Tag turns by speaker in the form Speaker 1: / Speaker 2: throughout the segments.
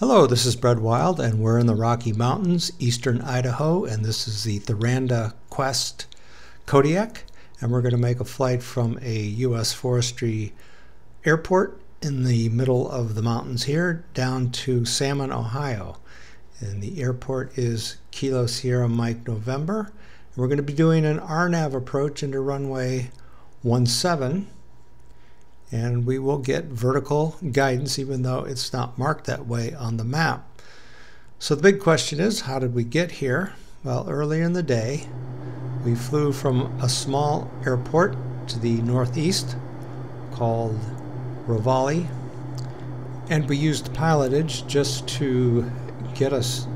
Speaker 1: Hello, this is Brett Wild, and we're in the Rocky Mountains, eastern Idaho, and this is the Thoranda Quest Kodiak, and we're going to make a flight from a U.S. Forestry airport in the middle of the mountains here down to Salmon, Ohio. And the airport is Kilo Sierra Mike November. And we're going to be doing an RNAV approach into runway 17. And we will get vertical guidance even though it's not marked that way on the map. So the big question is, how did we get here? Well, earlier in the day we flew from a small airport to the northeast called Ravalli, and we used pilotage just to get us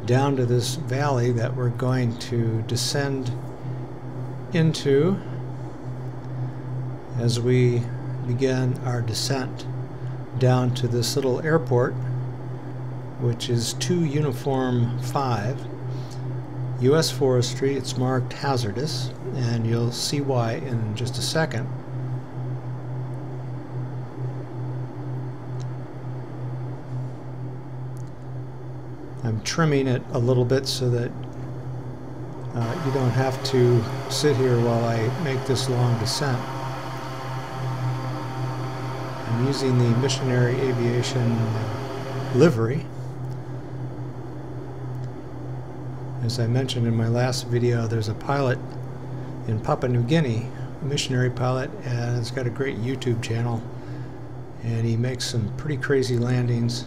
Speaker 1: down to this valley that we're going to descend into as we begin our descent down to this little airport, which is 2 Uniform 5, U.S. Forestry. It's marked hazardous, and you'll see why in just a second. I'm trimming it a little bit so that you don't have to sit here while I make this long descent. I'm using the Missionary Aviation livery. As I mentioned in my last video, there's a pilot in Papua New Guinea, a missionary pilot, and he's got a great YouTube channel, and he makes some pretty crazy landings.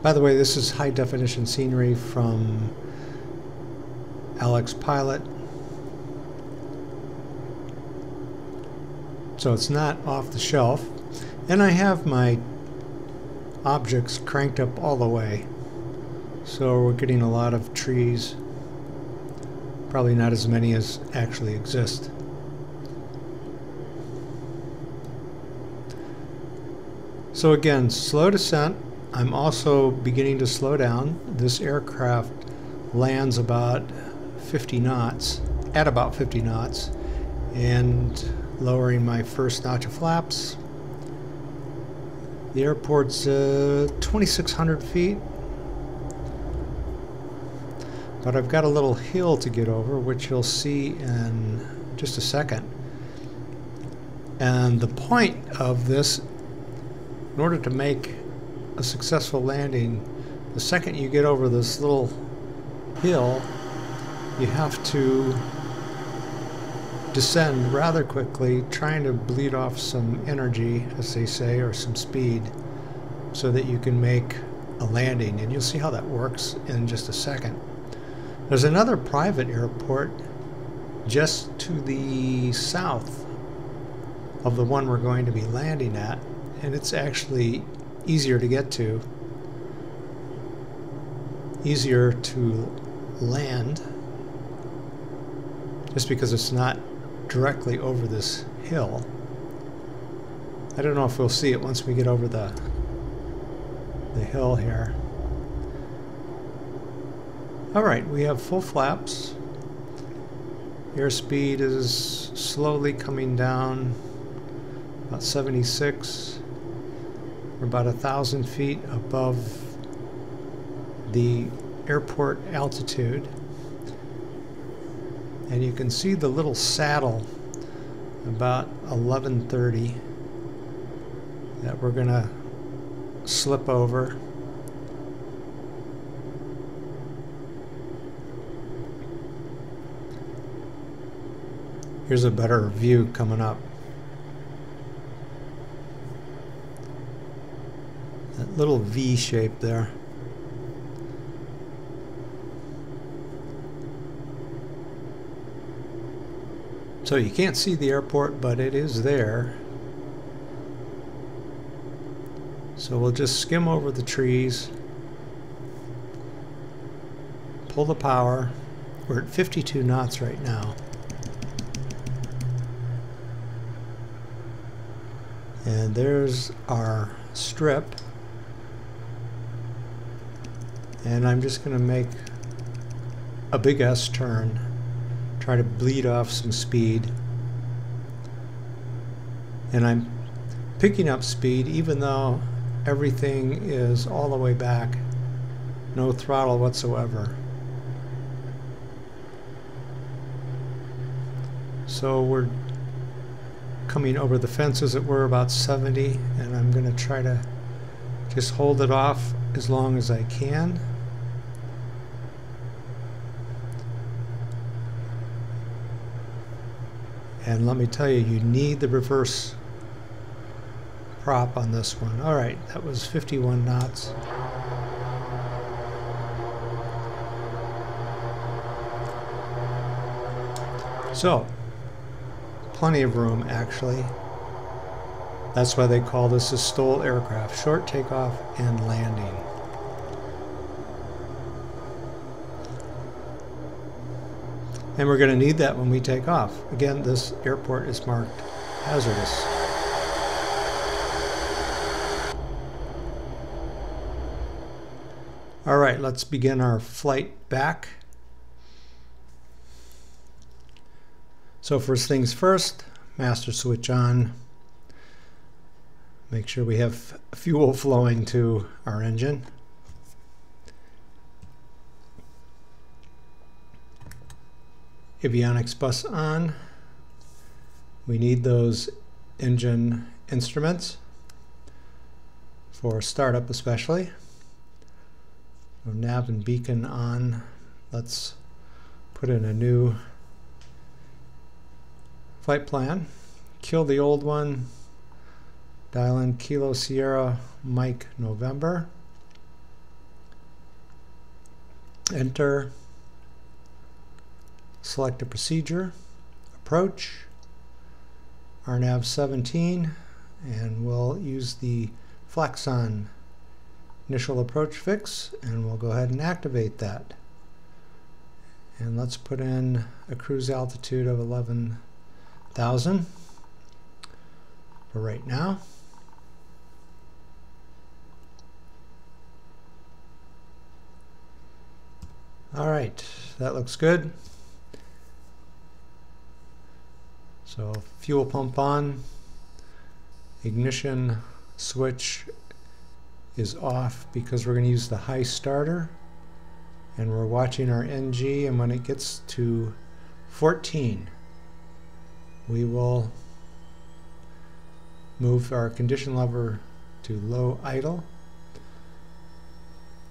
Speaker 1: By the way, this is high definition scenery from Alex Pilot. So it's not off the shelf. And I have my objects cranked up all the way. So we're getting a lot of trees. Probably not as many as actually exist. So again, slow descent. I'm also beginning to slow down. This aircraft lands about 50 knots, at about 50 knots, and lowering my first notch of flaps. The airport's 2,600 feet, but I've got a little hill to get over, which you'll see in just a second. And the point of this, in order to make a successful landing, the second you get over this little hill, you have to descend rather quickly, trying to bleed off some energy, as they say, or some speed, so that you can make a landing. And you'll see how that works in just a second. There's another private airport just to the south of the one we're going to be landing at, and it's actually easier to get to, easier to land, just because it's not directly over this hill. I don't know if we'll see it once we get over the hill here. Alright, we have full flaps. Airspeed is slowly coming down, about 76. We're about 1,000 feet above the airport altitude. And you can see the little saddle about 11:30 that we're going to slip over. Here's a better view coming up. That little V shape there. So you can't see the airport, but it is there. So we'll just skim over the trees, pull the power. We're at 52 knots right now. And there's our strip. And I'm just going to make a big S turn, try to bleed off some speed. And I'm picking up speed even though everything is all the way back, no throttle whatsoever. So we're coming over the fence, as it were, about 70, and I'm going to try to just hold it off as long as I can. And let me tell you, you need the reverse prop on this one. All right, that was 51 knots. So, plenty of room, actually. That's why they call this a STOL aircraft, short takeoff and landing. And we're going to need that when we take off. Again, this airport is marked hazardous. All right, let's begin our flight back. So first things first, master switch on. Make sure we have fuel flowing to our engine. Avionics bus on. We need those engine instruments for startup especially. So nav and beacon on. Let's put in a new flight plan. Kill the old one. Dial in Kilo Sierra Mike November. Enter. Select a procedure. Approach. RNAV 17, and we'll use the flex on initial approach fix, and we'll go ahead and activate that. And let's put in a cruise altitude of 11,000 for right now. All right, that looks good. So fuel pump on, ignition switch is off because we're going to use the high starter, and we're watching our NG, and when it gets to 14 we will move our condition lever to low idle,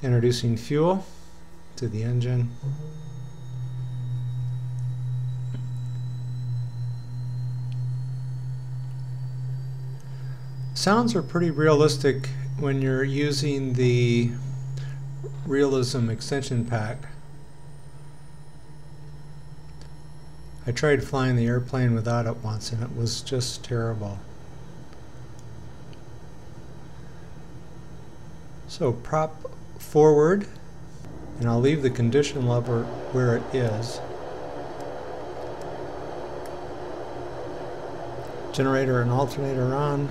Speaker 1: introducing fuel to the engine. Sounds are pretty realistic when you're using the Realism extension pack. I tried flying the airplane without it once and it was just terrible. So prop forward, and I'll leave the condition lever where it is. Generator and alternator on.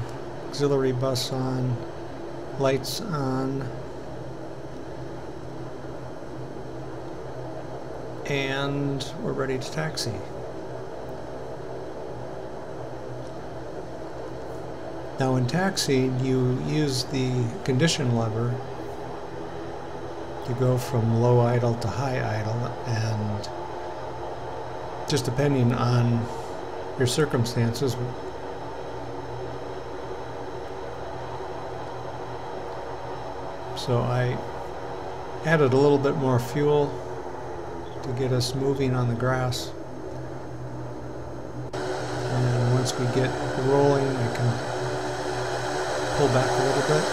Speaker 1: Auxiliary bus on, lights on, and we're ready to taxi. Now in taxiing, you use the condition lever to go from low idle to high idle, and just depending on your circumstances, so I added a little bit more fuel to get us moving on the grass. And once we get rolling, I can pull back a little bit.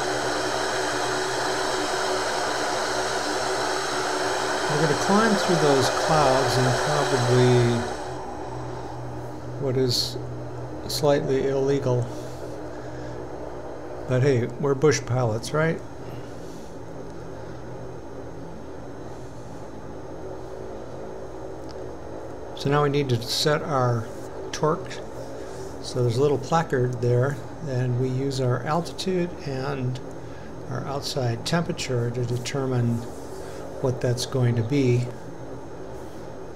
Speaker 1: We're going to climb through those clouds in probably what is slightly illegal. But hey, we're bush pilots, right? So now we need to set our torque. So there's a little placard there, and we use our altitude and our outside temperature to determine what that's going to be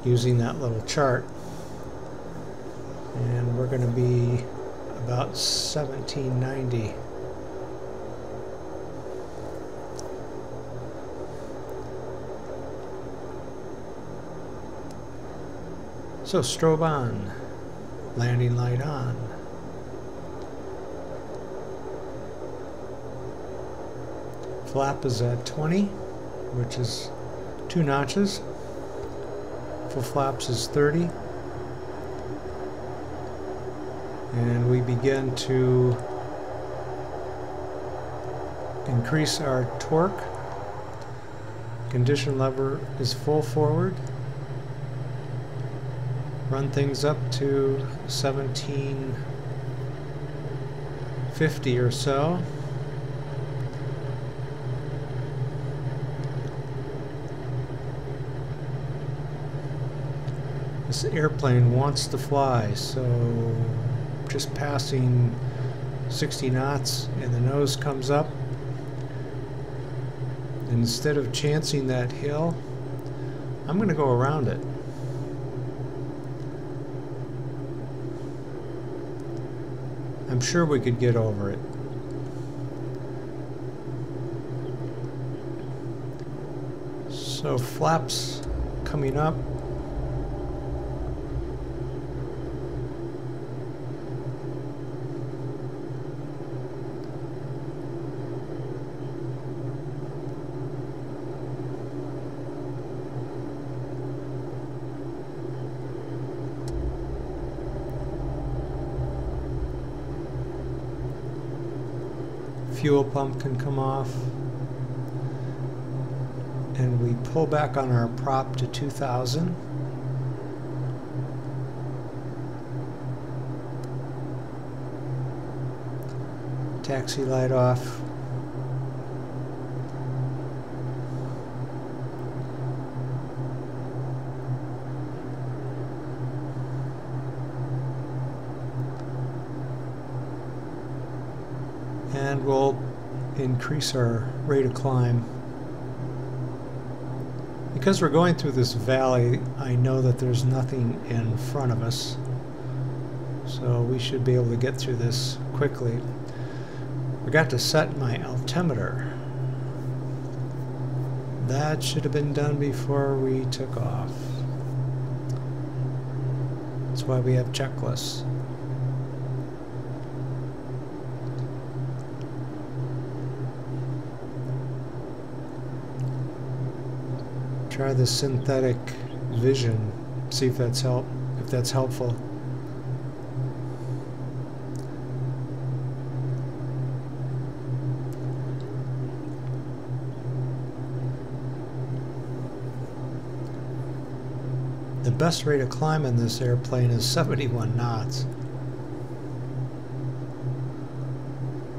Speaker 1: using that little chart. and we're going to be about 1790. So strobe on, landing light on. Flap is at 20, which is 2 notches. Full flaps is 30. And we begin to increase our torque. Condition lever is full forward. Run things up to 1750 or so. This airplane wants to fly, so just passing 60 knots and the nose comes up. And instead of chancing that hill, I'm going to go around it. I'm sure we could get over it. So flaps coming up. Fuel pump can come off, and we pull back on our prop to 2000. Taxi light off. And we'll increase our rate of climb. Because we're going through this valley, I know that there's nothing in front of us, so we should be able to get through this quickly. Forgot to set my altimeter. That should have been done before we took off. That's why we have checklists. Try the synthetic vision, see if that's helpful. The best rate of climb in this airplane is 71 knots.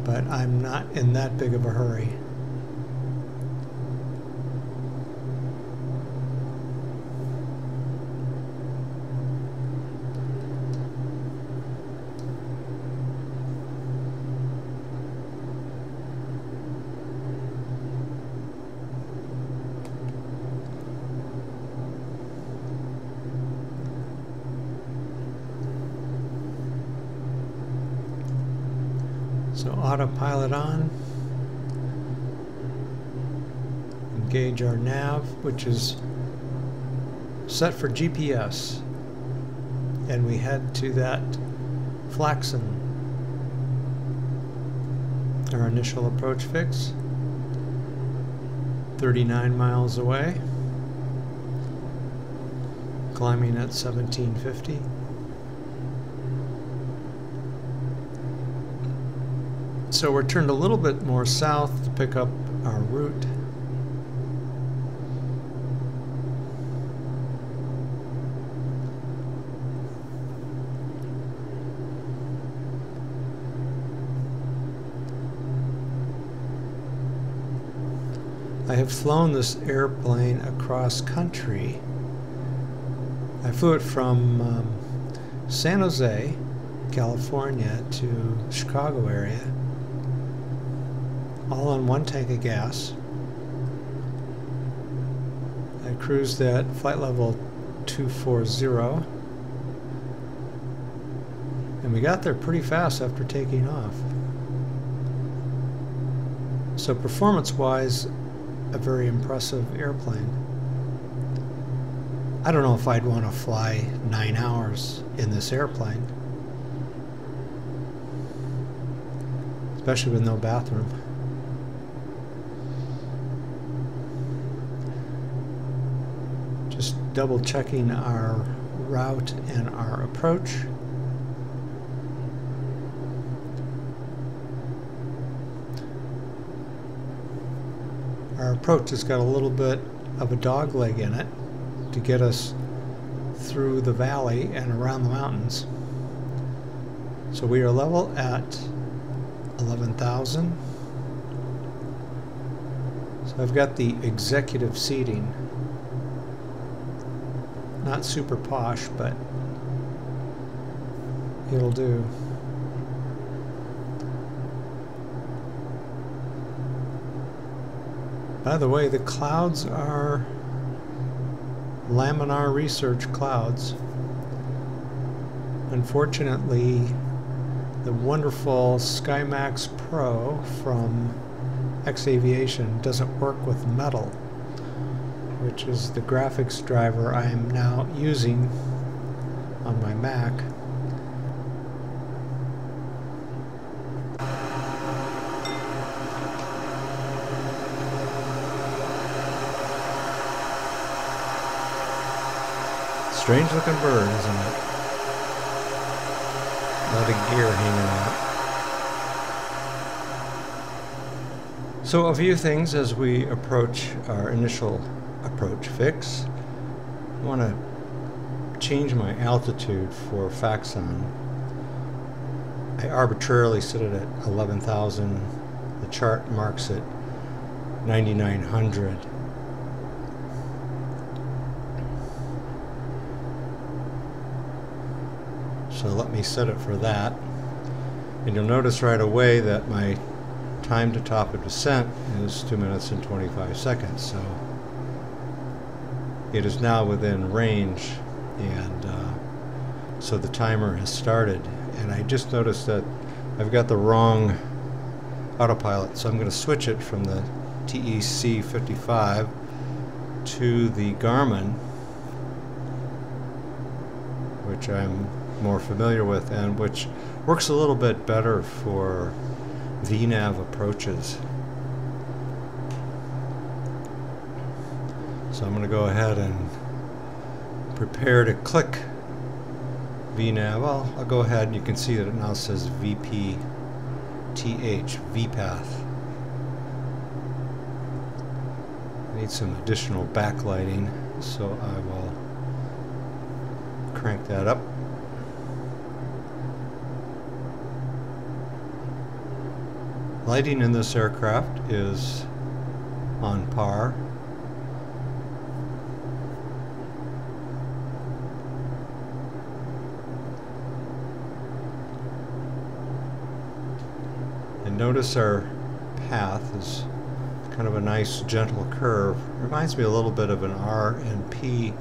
Speaker 1: But I'm not in that big of a hurry. So autopilot on, engage our nav, which is set for GPS, and we head to that Flaxen, our initial approach fix, 39 miles away, climbing at 1750. So we're turned a little bit more south to pick up our route. I have flown this airplane across country. I flew it from San Jose, California to Chicago area, all on one tank of gas. I cruised at flight level 240, We got there pretty fast after taking off. So performance-wise, a very impressive airplane. I don't know if I'd want to fly 9 hours in this airplane, especially with no bathroom. Just double checking our route and our approach. Our approach has got a little bit of a dog leg in it to get us through the valley and around the mountains. So we are level at 11,000. So I've got the executive seating. Not super posh, but it'll do. By the way, the clouds are Laminar Research clouds. Unfortunately, the wonderful SkyMax Pro from X-Aviation doesn't work with metal, which is the graphics driver I am now using on my Mac. Strange looking bird, isn't it? A lot of gear hanging out. So a few things as we approach our initial approach fix. I want to change my altitude for Faxon. I arbitrarily set it at 11,000. The chart marks it 9,900. So let me set it for that. And you'll notice right away that my time to top of descent is 2 minutes and 25 seconds. So it is now within range, and so the timer has started. And I just noticed that I've got the wrong autopilot, so I'm going to switch it from the TEC 55 to the Garmin, which I'm more familiar with and which works a little bit better for VNAV approaches. So I'm going to go ahead and prepare to click VNAV. I'll go ahead and you can see that it now says VPTH, VPath. I need some additional backlighting, so I will crank that up. Lighting in this aircraft is on par. And notice our path is kind of a nice gentle curve. Reminds me a little bit of an R and P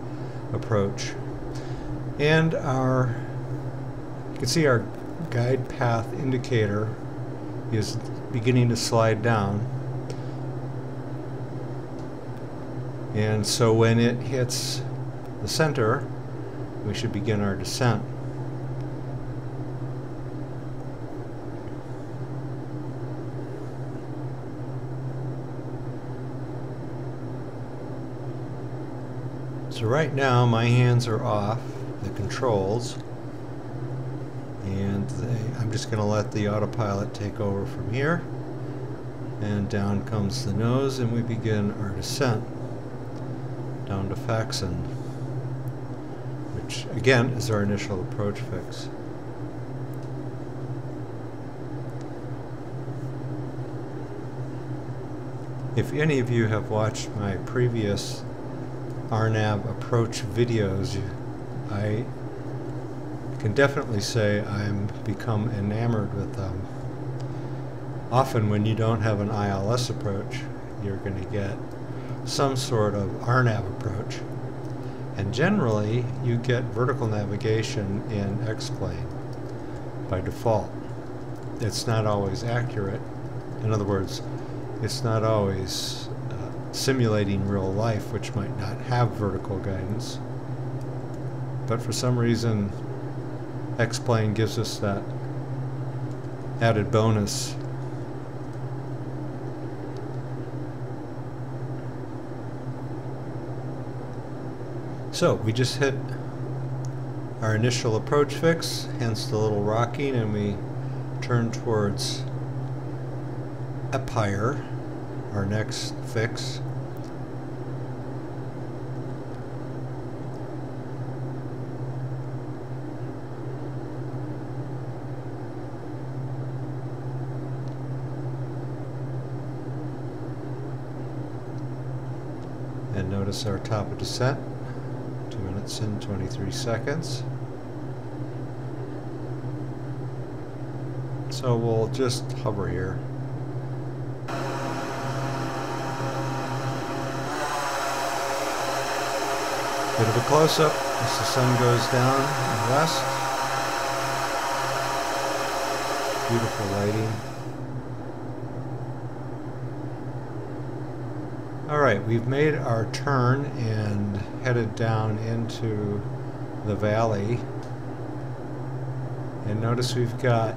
Speaker 1: approach. And you can see our guide path indicator is beginning to slide down, and so when it hits the center we should begin our descent. So right now my hands are off the controls, and I'm just going to let the autopilot take over from here, and down comes the nose and we begin our descent down to Faxon, which again is our initial approach fix. If any of you have watched my previous RNAV approach videos, I can definitely say I'm become enamored with them. Often when you don't have an ILS approach, you're going to get some sort of RNAV approach, and generally you get vertical navigation in X-plane. by default. It's not always accurate. In other words, it's not always simulating real life, which might not have vertical guidance. But for some reason, X-Plane gives us that added bonus. So we just hit our initial approach fix, hence the little rocking, and we turn towards Epire, our next fix. And notice our top of descent, 2 minutes and 23 seconds. So we'll just hover here. Bit of a close-up as the sun goes down in the west. Beautiful lighting. Alright, we've made our turn and headed down into the valley. And notice we've got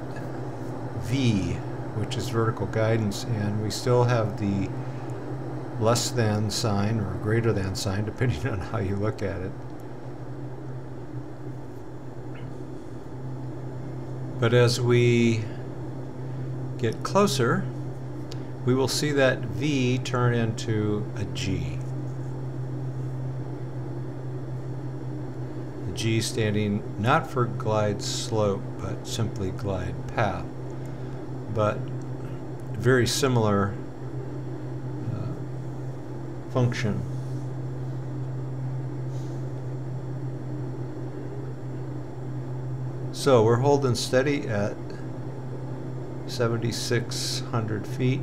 Speaker 1: V, which is vertical guidance, and we still have the less than sign or greater than sign, depending on how you look at it. But as we get closer, we will see that V turn into a G. The G standing not for glide slope, but simply glide path. But very similar function. So we're holding steady at 7,600 feet.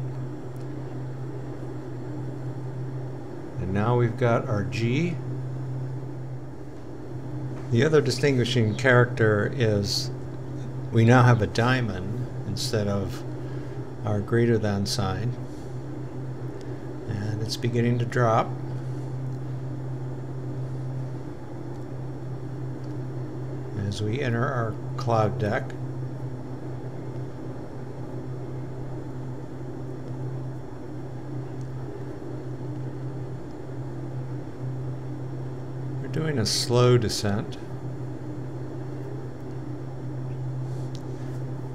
Speaker 1: And now we've got our G. The other distinguishing character is we now have a diamond instead of our greater than sign. And it's beginning to drop. As we enter our cloud deck. We're doing a slow descent.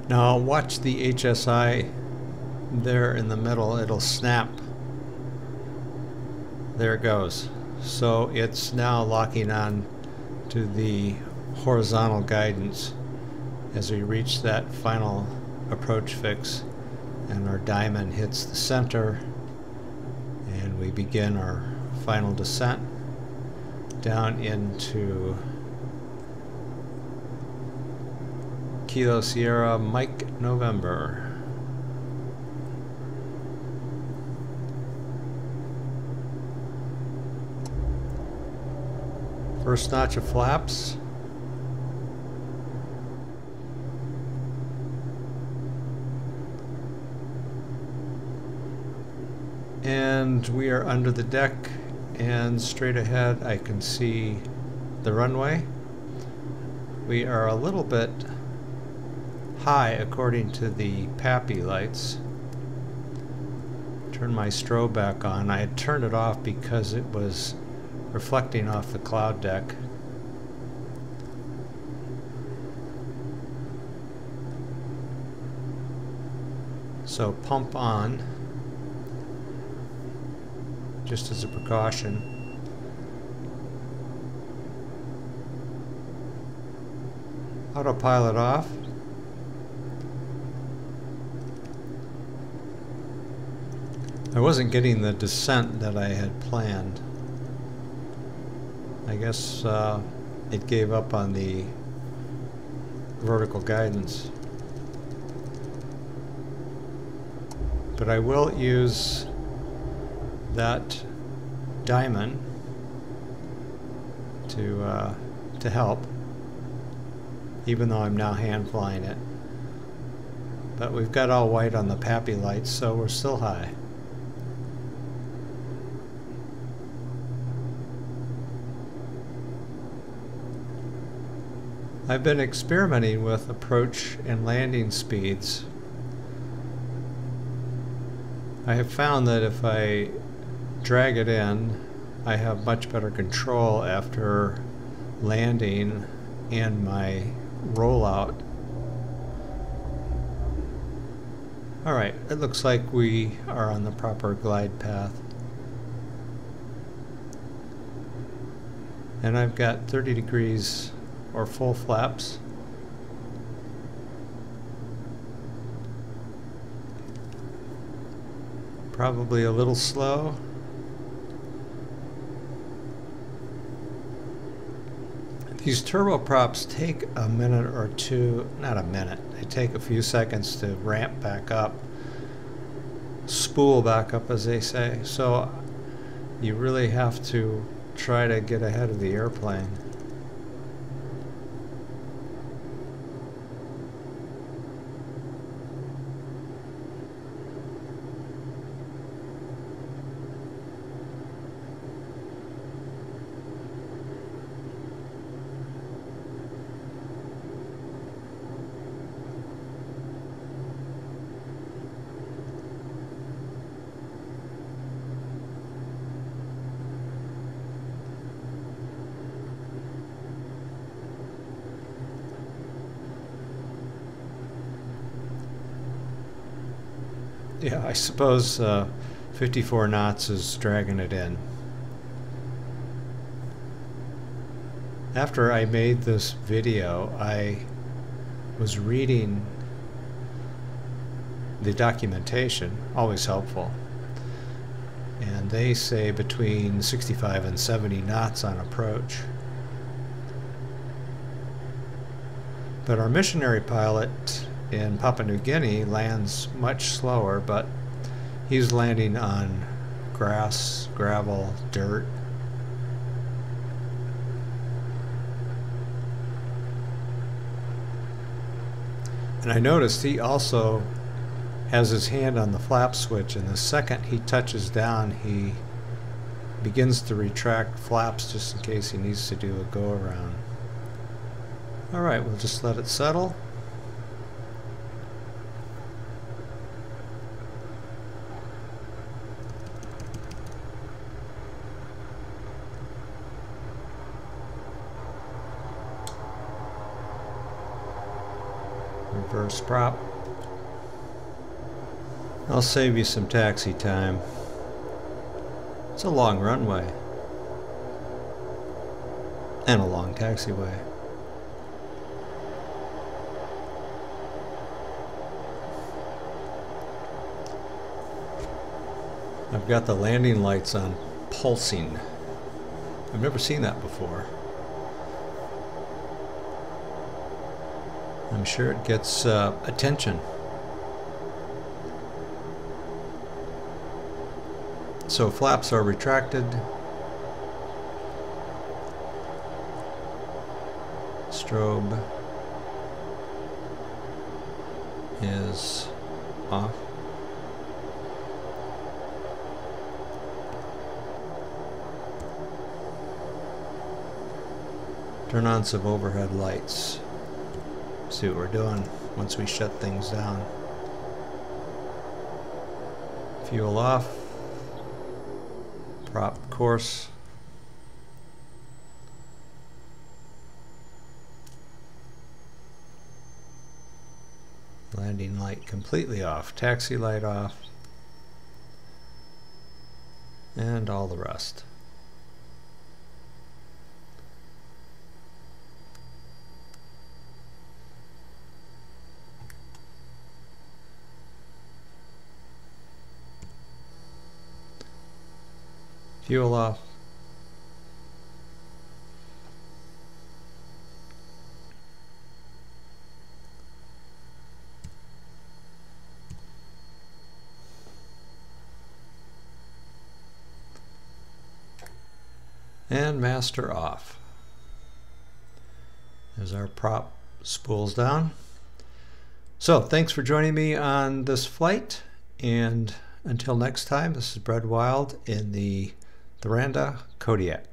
Speaker 1: Now watch the HSI there in the middle. It'll snap. There it goes. So it's now locking on to the horizontal guidance as we reach that final approach fix, and our diamond hits the center, and we begin our final descent down into Kilo Sierra Mike November. First notch of flaps. And we are under the deck, and straight ahead I can see the runway. We are a little bit high according to the PAPI lights. Turn my strobe back on. I had turned it off because it was reflecting off the cloud deck. So pump on, just as a precaution. Autopilot off. I wasn't getting the descent that I had planned. I guess it gave up on the vertical guidance. But I will use that diamond to help. even though I'm now hand flying it. But we've got all white on the PAPI lights, so we're still high. I've been experimenting with approach and landing speeds. I have found that if I drag it in, I have much better control after landing and my rollout. Alright, it looks like we are on the proper glide path. And I've got 30 degrees or full flaps. Probably a little slow. These turboprops take a minute or two, not a minute, they take a few seconds to ramp back up, spool back up as they say, so you really have to try to get ahead of the airplane. Yeah, I suppose 54 knots is dragging it in. After I made this video, I was reading the documentation, always helpful, and they say between 65 and 70 knots on approach. But our missionary pilot in Papua New Guinea lands much slower, but he's landing on grass, gravel, dirt. And I noticed he also has his hand on the flap switch, and the second he touches down, he begins to retract flaps just in case he needs to do a go around. Alright, we'll just let it settle. Reverse prop. I'll save you some taxi time. It's a long runway and a long taxiway. I've got the landing lights on pulsing. I've never seen that before. I'm sure it gets attention. So flaps are retracted. Strobe is off. Turn on some overhead lights. See what we're doing once we shut things down. Fuel off. Prop course. Landing light completely off. Taxi light off. And all the rest. Fuel off. And master off. As our prop Spools down. So thanks for joining me on this flight, and until next time, this is Brad Wild in the Thuranda Kodiak.